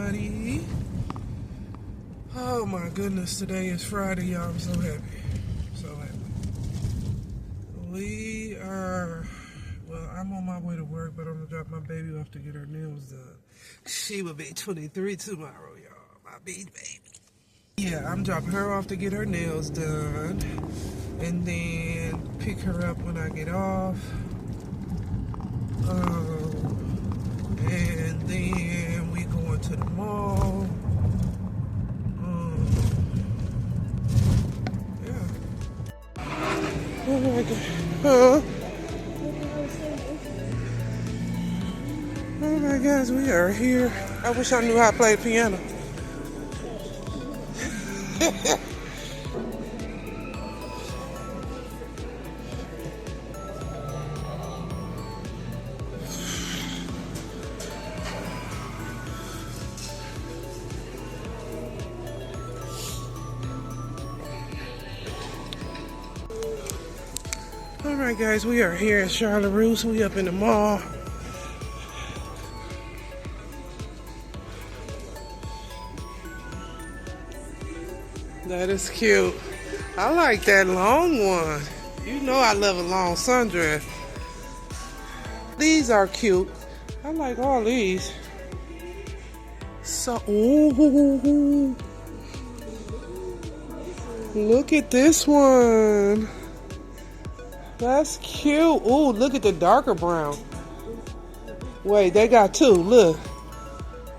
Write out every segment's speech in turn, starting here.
everybody. Oh my goodness, today is Friday, y'all. I'm so happy. So happy. I'm on my way to work, but I'm gonna drop my baby off to get her nails done. She will be 23 tomorrow, y'all. My baby. Yeah, I'm dropping her off to get her nails done, and then pick her up when I get off. And then we going to the mall. Yeah. Oh my God. Huh? Oh my gosh, we are here. I wish I knew how to play the piano. Alright guys, we are here at Charlotte Russe. We up in the mall. That is cute. I like that long one. You know I love a long sundress. These are cute. I like all these. So, ooh, look at this one. That's cute. Ooh, look at the darker brown. Wait, they got two. Look.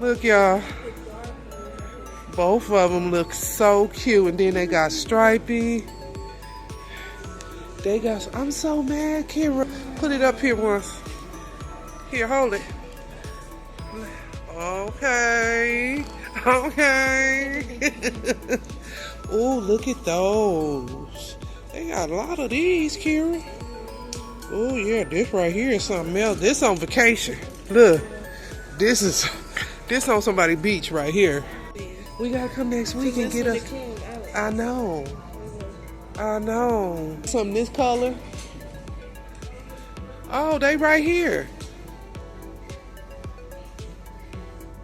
Look, y'all. Both of them look so cute. And then they got stripy. They got... I'm so mad, Kira. Put it up here once. Here, hold it. Okay. Okay. Ooh, look at those. They got a lot of these, Kira. Oh yeah, this right here is something else. This on vacation. Look, this on somebody's beach right here. We gotta come next week and get us. I know. Something this color. Oh, they right here.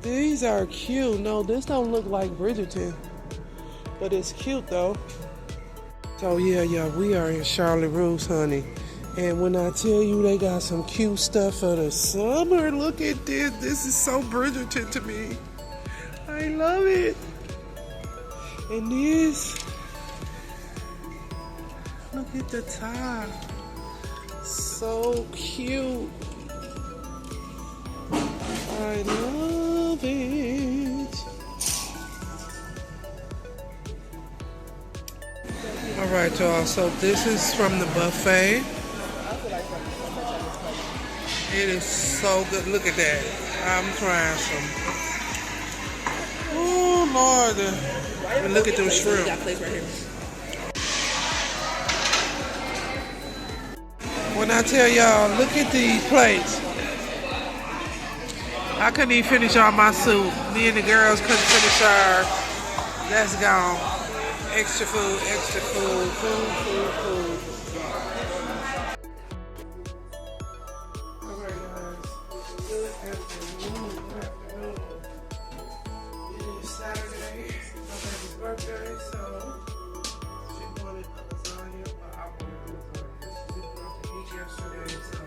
These are cute. No, this don't look like Bridgerton, but it's cute though. So yeah, we are in Charlotte Russe, honey. And when I tell you they got some cute stuff for the summer, look at this. This is so Bridgerton to me. I love it. And this, look at the top. So cute. I love it. All right, y'all. So this is from the buffet. It is so good. Look at that. I'm trying some. Oh, Lord. And look at them shrimp. When I tell y'all, look at these plates. I couldn't even finish all my soup. Me and the girls couldn't finish ours. That's gone. Extra food, food. Alright guys, good afternoon. It is Saturday, my baby's birthday, so she wanted a lasagna, but I wanted a lasagna. She didn't want to eat yesterday, so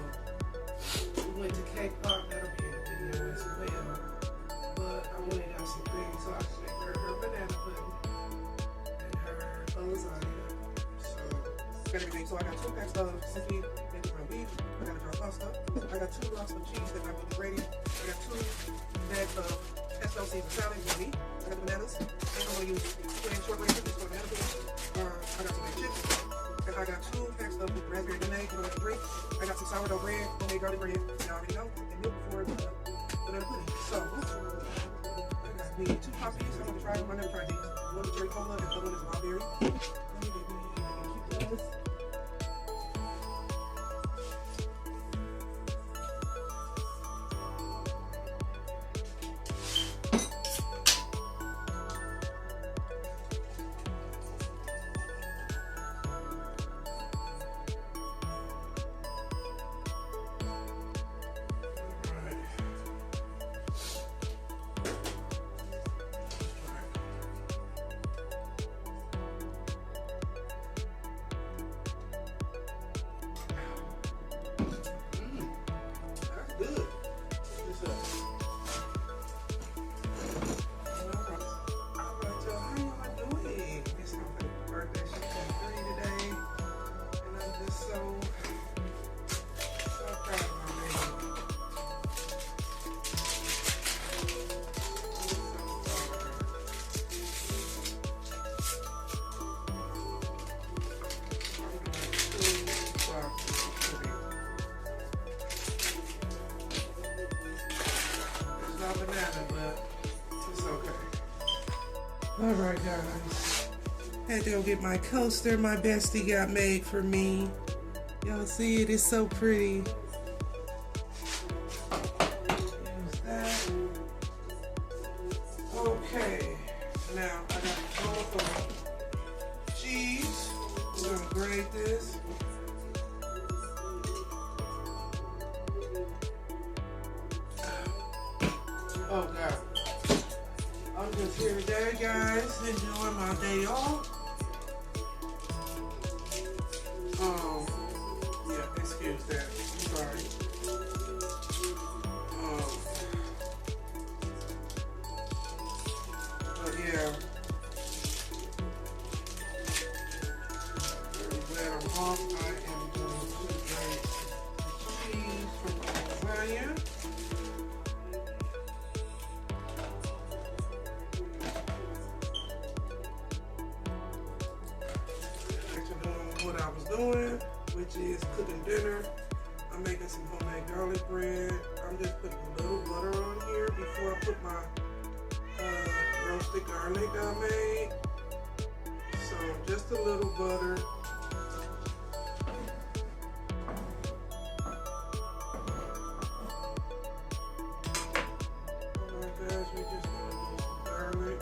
we went to Cape Park. That'll be in the video as well. But I wanted to have some things, so I just make her banana pudding. Lasagna. So, got everything. So I got 2 packs of simply making my beef. I got a jar of pasta. I got 2 lots of cheese that I put ready. I got 2 bags of pesto seasoned salad. I got the bananas. And I'm going to use plain shortbread cookies for the banana pudding. I got some baked chips. And I got 2 packs of raspberry lemonade for the drink. I got some sourdough bread, homemade garlic bread. You already know. And milk for the banana pudding. So, I got me 2 coffees. I'm going to try them. I never tried these. One is cherry cola and the other one is strawberry. banana, but it's okay. All right, guys. Had to go get my coaster my bestie got made for me. Y'all see it? It's so pretty. Use that. Okay. Now I got a bowl of cheese. We're gonna grate this. Oh God. I'm just here today, guys, enjoying my day off. Yeah, excuse that. I'm sorry. But yeah, very glad I'm off. I am going to grate the cheese from my lasagna. What I was doing, which is cooking dinner. I'm making some homemade garlic bread. I'm just putting a little butter on here before I put my roasted garlic I made. So just a little butter. Alright guys, we just gonna do some garlic.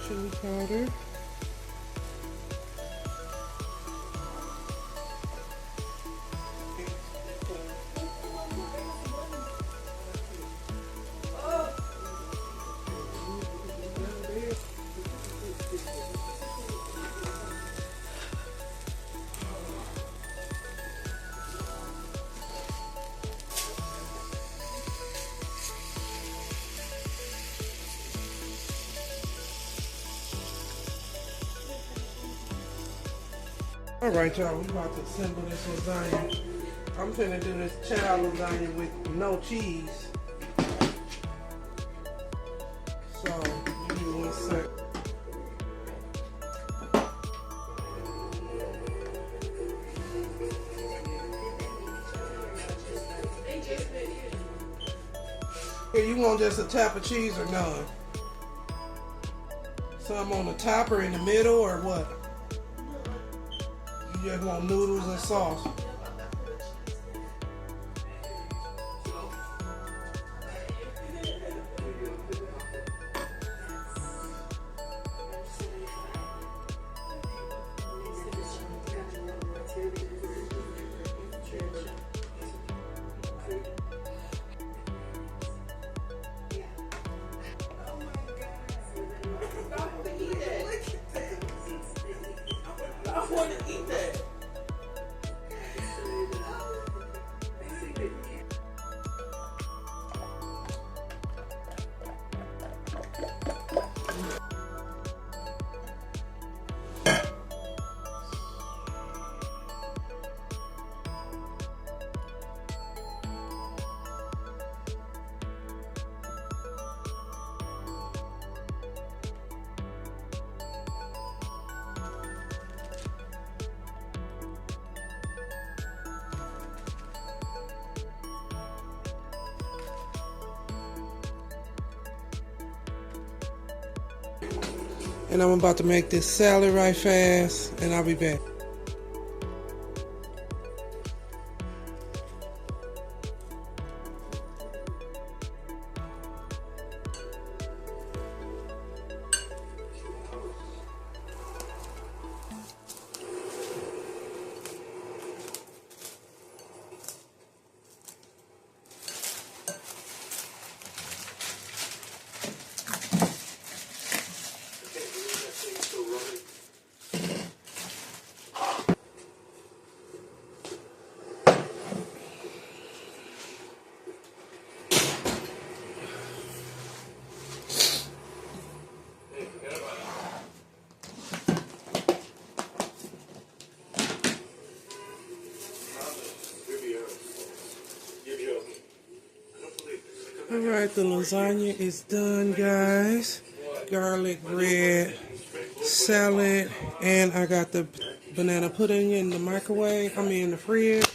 Chili powder. All right, y'all, we about to assemble this lasagna. I'm finna do this child lasagna with no cheese. So, give me 1 sec. Here, you want just a tap of cheese or none? Some on the top or in the middle or what? You just want noodles and sauce. I want to eat that. And I'm about to make this salad right fast, and I'll be back. Alright, the lasagna is done, guys. Garlic bread, salad, and I got the banana pudding in the microwave. In the fridge.